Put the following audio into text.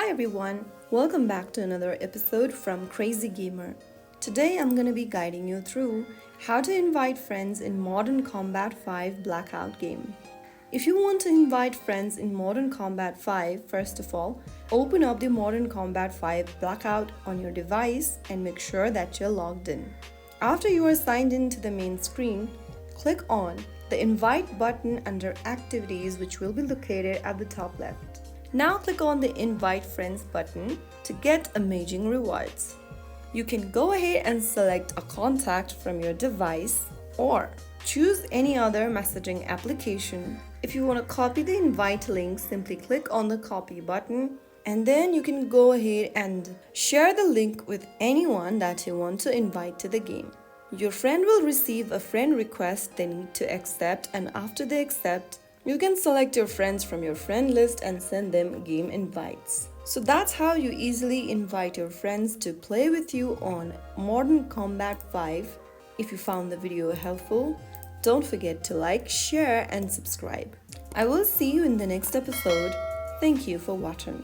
Hi everyone, welcome back to another episode from Crazy Gamer. Today I'm going to be guiding you through how to invite friends in Modern Combat 5 Blackout game. If you want to invite friends in Modern Combat 5, first of all, open up the Modern Combat 5 Blackout on your device and make sure that you're logged in. After you are signed in to the main screen, click on the Invite button under Activities, which will be located at the top left. Now click on the Invite Friends button to get amazing rewards. You can go ahead and select a contact from your device or choose any other messaging application. If you want to copy the invite link, simply click on the copy button and then you can go ahead and share the link with anyone that you want to invite to the game. Your friend will receive a friend request they need to accept, and after they accept, you can select your friends from your friend list and send them game invites. So that's how you easily invite your friends to play with you on Modern Combat 5. If you found the video helpful, don't forget to like, share and subscribe. I will see you in the next episode. Thank you for watching.